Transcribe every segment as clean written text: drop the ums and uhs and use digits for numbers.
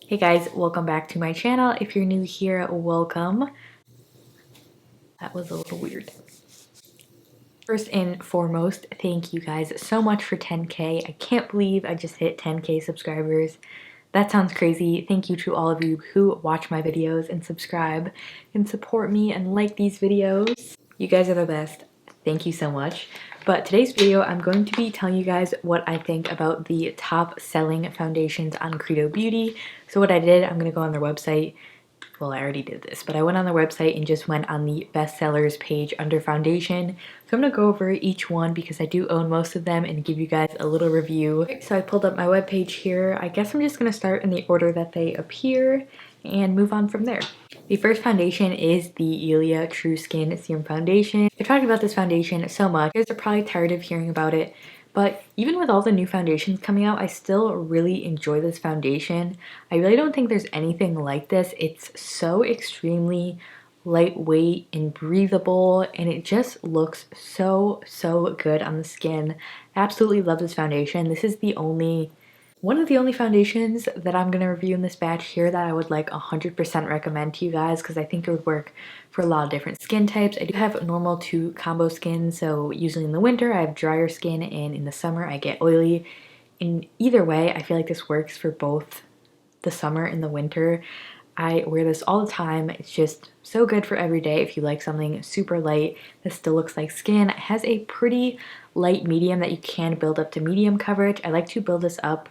Hey guys, welcome back to my channel. If you're new here, welcome. That was a little weird. First and foremost, thank you guys so much for 10K. I can't believe I just hit 10K subscribers. That sounds crazy. Thank you to all of you who watch my videos and subscribe and support me and like these videos. You guys are the best. Thank you so much. But today's video, I'm going to be telling you guys what I think about the top selling foundations on Credo Beauty. So what I did, I'm going to go on their website. Well, I already did this, but I went on their website and just went on the bestsellers page under foundation. So I'm going to go over each one because I do own most of them and give you guys a little review. So I pulled up my webpage here. I guess I'm just going to start in the order that they appear and move on from there. The first foundation is the Ilia True Skin Serum Foundation. I talked about this foundation so much. You guys are probably tired of hearing about it, but even with all the new foundations coming out, I still really enjoy this foundation. I really don't think there's anything like this. It's so extremely lightweight and breathable, and it just looks so good on the skin. Absolutely love this foundation. This is one of the only foundations that I'm going to review in this batch here that I would like 100% recommend to you guys because I think it would work for a lot of different skin types. I do have normal to combo skin, so usually in the winter I have drier skin and in the summer I get oily. In either way, I feel like this works for both the summer and the winter. I wear this all the time. It's just so good for every day if you like something super light that still looks like skin. It has a pretty light medium that you can build up to medium coverage. I like to build this up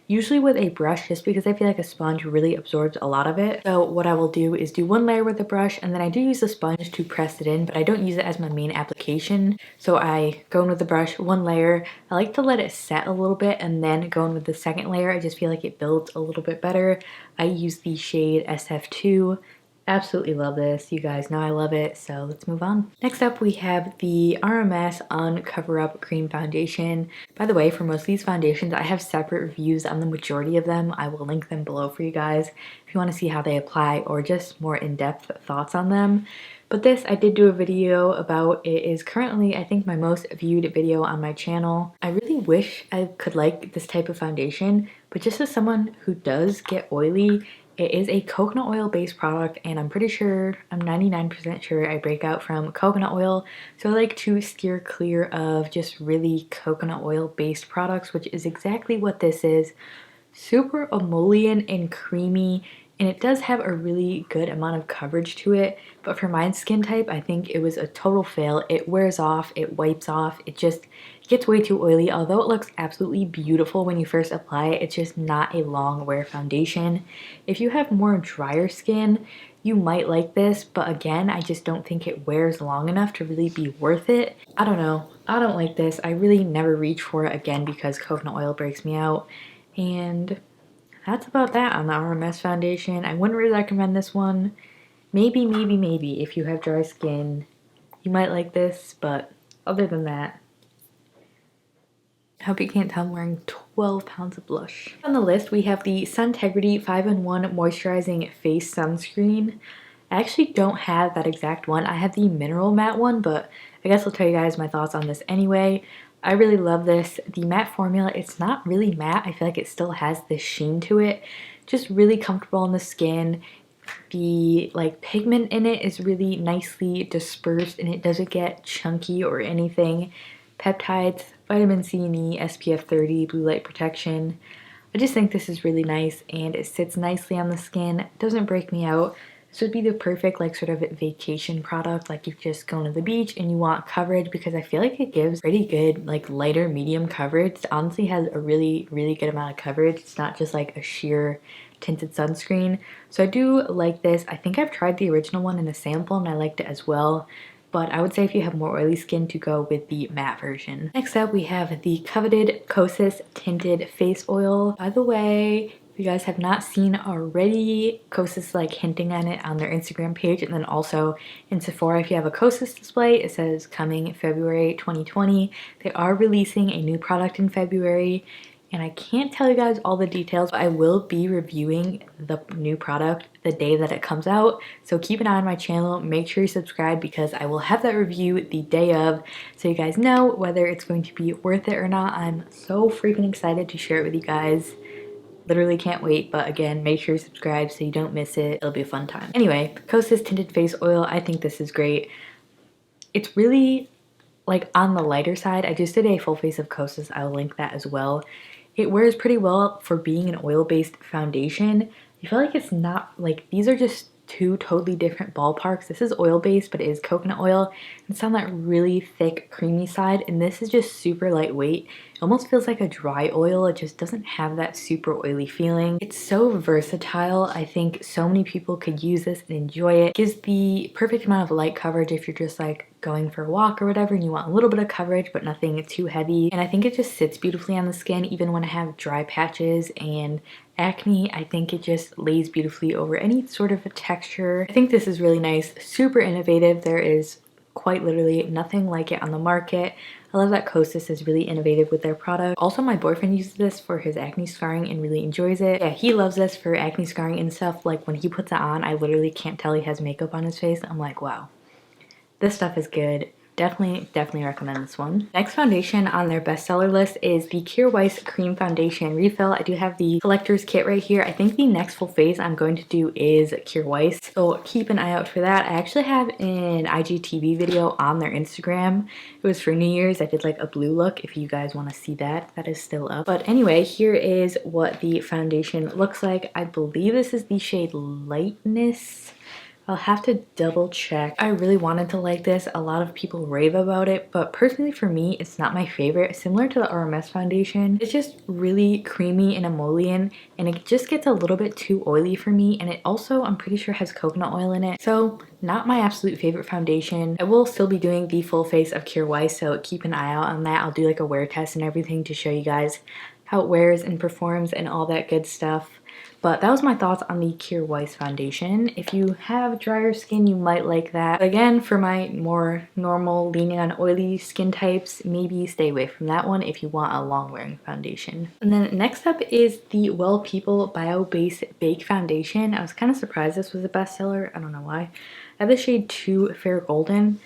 usually with a brush just because I feel like a sponge really absorbs a lot of it. So what I will do is do one layer with a brush, and then I do use the sponge to press it in, but I don't use it as my main application. So I go in with the brush, one layer. I like to let it set a little bit and then go in with the second layer. I just feel like it builds a little bit better. I use the shade SF2. Absolutely love this. You guys know I love it, so let's move on. Next up, we have the RMS on Coverup Cream Foundation. By the way, for most of these foundations, I have separate reviews on the majority of them. I will link them below for you guys if you want to see how they apply or just more in-depth thoughts on them. But this, I did do a video about. It is currently, I think, my most viewed video on my channel. I really wish I could like this type of foundation, but just as someone who does get oily, it is a coconut oil based product, and I'm pretty sure, I'm 99% sure I break out from coconut oil. So I like to steer clear of just really coconut oil based products, which is exactly what this is. Super emollient and creamy, and it does have a really good amount of coverage to it, but for my skin type, I think it was a total fail. It wears off, it wipes off, it just gets way too oily. Although it looks absolutely beautiful when you first apply it, it's just not a long wear foundation. If you have more drier skin, you might like this, but again, I just don't think it wears long enough to really be worth it. I don't know. I don't like this. I really never reach for it again because coconut oil breaks me out. And that's about that on the RMS foundation. I wouldn't really recommend this one. Maybe if you have dry skin, you might like this, but other than that, I hope you can't tell I'm wearing 12 pounds of blush. On the list, we have the Suntegrity 5-in-1 Moisturizing Face Sunscreen. I actually don't have that exact one. I have the mineral matte one, but I guess I'll tell you guys my thoughts on this anyway. I really love this. The matte formula, it's not really matte. I feel like it still has this sheen to it. Just really comfortable on the skin. The pigment in it is really nicely dispersed and it doesn't get chunky or anything. Peptides, vitamin C and E, SPF 30, blue light protection. I just think this is really nice and it sits nicely on the skin. It doesn't break me out. This would be the perfect sort of vacation product, like you're just going to the beach and you want coverage, because I feel like it gives pretty good lighter medium coverage. It honestly has a really good amount of coverage. It's not just like a sheer tinted sunscreen. So I do like this. I think I've tried the original one in a sample and I liked it as well. But I would say if you have more oily skin, to go with the matte version. Next up, we have the coveted Kosis Tinted Face Oil. By the way, if you guys have not seen already, Kosis hinting on it on their Instagram page, and then also in Sephora, if you have a Kosis display, it says coming February 2020. They are releasing a new product in February, and I can't tell you guys all the details, but I will be reviewing the new product the day that it comes out. So keep an eye on my channel, make sure you subscribe, because I will have that review the day of, so you guys know whether it's going to be worth it or not. I'm so freaking excited to share it with you guys. Literally can't wait, but again, make sure you subscribe so you don't miss it. It'll be a fun time. Anyway, Kosis Tinted Face Oil. I think this is great. It's really like on the lighter side. I just did a full face of Kosis. I'll link that as well. It wears pretty well for being an oil-based foundation. I feel like it's not like, these are just two totally different ballparks. This is oil-based, but it is coconut oil. It's on that really thick, creamy side, and this is just super lightweight. It almost feels like a dry oil. It just doesn't have that super oily feeling. It's so versatile. I think so many people could use this and enjoy it. It gives the perfect amount of light coverage if you're just like going for a walk or whatever and you want a little bit of coverage but nothing too heavy. And I think it just sits beautifully on the skin even when I have dry patches and acne. I think it just lays beautifully over any sort of a texture. I think this is really nice, super innovative. There is quite literally nothing like it on the market. I love that Kosis is really innovative with their product. Also, my boyfriend uses this for his acne scarring and really enjoys it. Yeah, he loves this for acne scarring and stuff. Like when he puts it on, I literally can't tell he has makeup on his face. I'm like, wow, this stuff is good. Definitely recommend this one. Next foundation on their bestseller list is the Weiss Cream Foundation Refill. I do have the collector's kit right here. I think the next full face I'm going to do is Weiss, so keep an eye out for that. I actually have an IGTV video on their Instagram. It was for New Year's. I did like a blue look. If you guys want to see that, that is still up. But anyway, here is what the foundation looks like. I believe this is the shade Lightness. I'll have to double check. I really wanted to like this. A lot of people rave about it, but personally for me, it's not my favorite. Similar to the RMS foundation, it's just really creamy and emollient, and it just gets a little bit too oily for me. And it also, I'm pretty sure, has coconut oil in it. So not my absolute favorite foundation. I will still be doing the full face of Weiss, so keep an eye out on that. I'll do like a wear test and everything to show you guys how it wears and performs and all that good stuff. But that was my thoughts on the Weiss foundation. If you have drier skin, you might like that. Again, for my more normal, leaning on oily skin types, maybe stay away from that one if you want a long-wearing foundation. And then next up is the Well People Bio Base Bake Foundation. I was kind of surprised this was a bestseller. I don't know why. I have the shade 2 Fair Golden.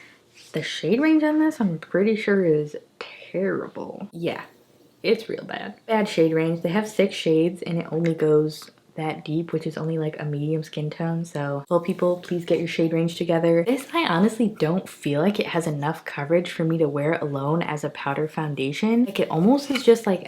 The shade range on this, I'm pretty sure, is terrible. Yeah, it's real bad. Bad shade range. They have 6 shades and it only goes that deep, which is only like a medium skin tone. So, well, people, please get your shade range together. This, I honestly don't feel like it has enough coverage for me to wear it alone as a powder foundation. Like, it almost is just like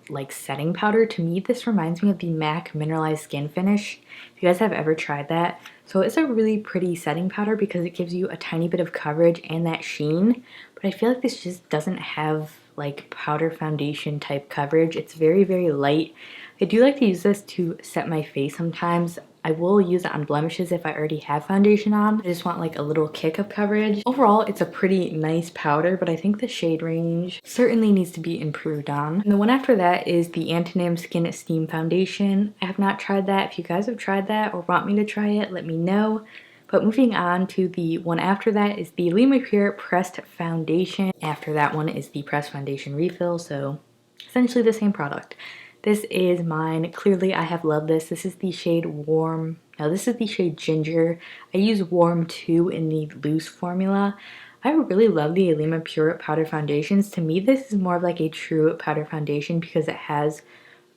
like setting powder. To me, this reminds me of the MAC Mineralized Skin Finish. If you guys have ever tried that. So it's a really pretty setting powder because it gives you a tiny bit of coverage and that sheen. But I feel like this just doesn't have like powder foundation type coverage. It's very, very light. I do like to use this to set my face sometimes. I will use it on blemishes if I already have foundation on. I just want like a little kick of coverage. Overall, it's a pretty nice powder, but I think the shade range certainly needs to be improved on. And the one after that is the Antonym Skin Esteem Foundation. I have not tried that. If you guys have tried that or want me to try it, let me know. But moving on to the one after that is the Lima Pure Pressed Foundation. After that one is the Pressed Foundation Refill, so essentially the same product. This is mine. Clearly, I have loved this. This is the shade Warm. No, this is the shade Ginger. I use Warm 2 in the loose formula. I really love the Alima Pure Powder Foundations. To me, this is more of like a true powder foundation because it has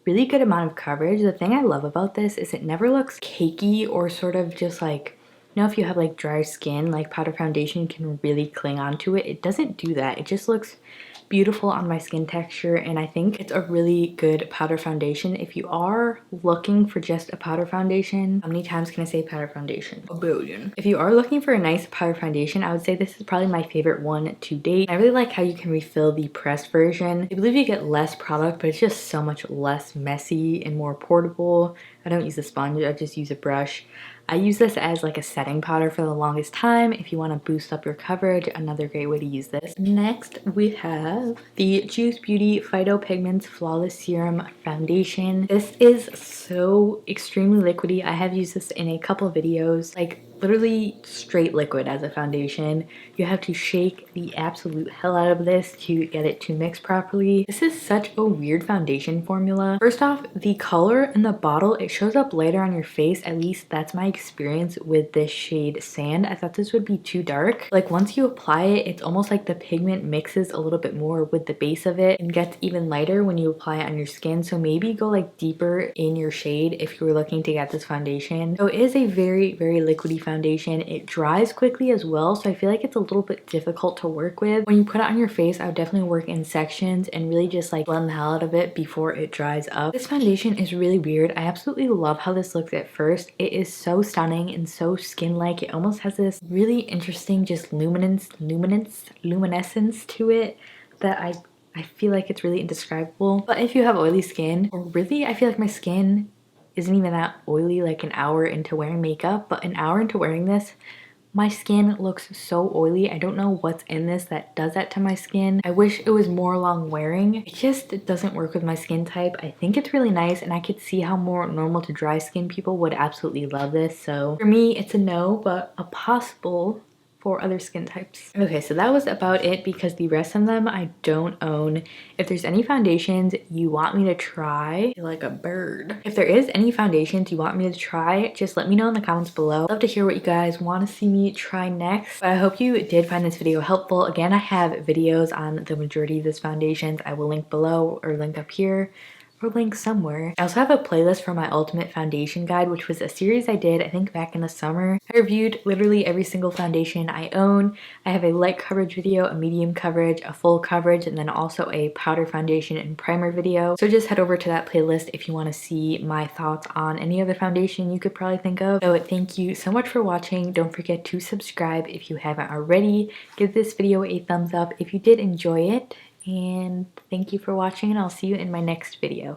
really good amount of coverage. The thing I love about this is it never looks cakey or sort of just like, you know, if you have like dry skin, like powder foundation can really cling onto it. It doesn't do that. It just looks beautiful on my skin texture, and I think it's a really good powder foundation. If you are looking for just a powder foundation, how many times can I say powder foundation? A billion. If you are looking for a nice powder foundation, I would say this is probably my favorite one to date. I really like how you can refill the pressed version. I believe you get less product, but it's just so much less messy and more portable. I don't use a sponge, I just use a brush. I use this as like a setting powder for the longest time. If you want to boost up your coverage, another great way to use this. Next, we have the Juice Beauty Phytopigments Flawless Serum Foundation. This is so extremely liquidy. I have used this in a couple videos. Like, literally straight liquid as a foundation. You have to shake the absolute hell out of this to get it to mix properly. This is such a weird foundation formula. First off, the color in the bottle, it shows up later on your face. At least that's my experience with this shade Sand. I thought this would be too dark. Like once you apply it, it's almost like the pigment mixes a little bit more with the base of it and gets even lighter when you apply it on your skin. So maybe go like deeper in your shade if you were looking to get this foundation. So it is a very, very liquidy foundation. It dries quickly as well, so I feel like it's a little bit difficult to work with. When you put it on your face, I would definitely work in sections and really just like blend the hell out of it before it dries up. This foundation is really weird. I absolutely love how this looks at first. It is so stunning and so skin-like. It almost has this really interesting just luminescence to it that I feel like it's really indescribable. But if you have oily skin, or really I feel like my skin isn't even that oily like an hour into wearing makeup, but an hour into wearing this, my skin looks so oily. I don't know what's in this that does that to my skin. I wish it was more long wearing. It doesn't work with my skin type. I think it's really nice and I could see how more normal to dry skin people would absolutely love this. So for me, it's a no, but a possible for other skin types. Okay, so that was about it because the rest of them I don't own. If there's any foundations you want me to try, like a bird. If there is any foundations you want me to try, just let me know in the comments below. I'd love to hear what you guys want to see me try next. But I hope you did find this video helpful. Again, I have videos on the majority of these foundations. I will link below or link up here, or link somewhere. I also have a playlist for my ultimate foundation guide, which was a series I did I think back in the summer. I reviewed literally every single foundation I own. I have a light coverage video, a medium coverage, a full coverage, and then also a powder foundation and primer video. So just head over to that playlist if you want to see my thoughts on any other foundation you could probably think of. So thank you so much for watching. Don't forget to subscribe if you haven't already. Give this video a thumbs up if you did enjoy it. And thank you for watching, and I'll see you in my next video.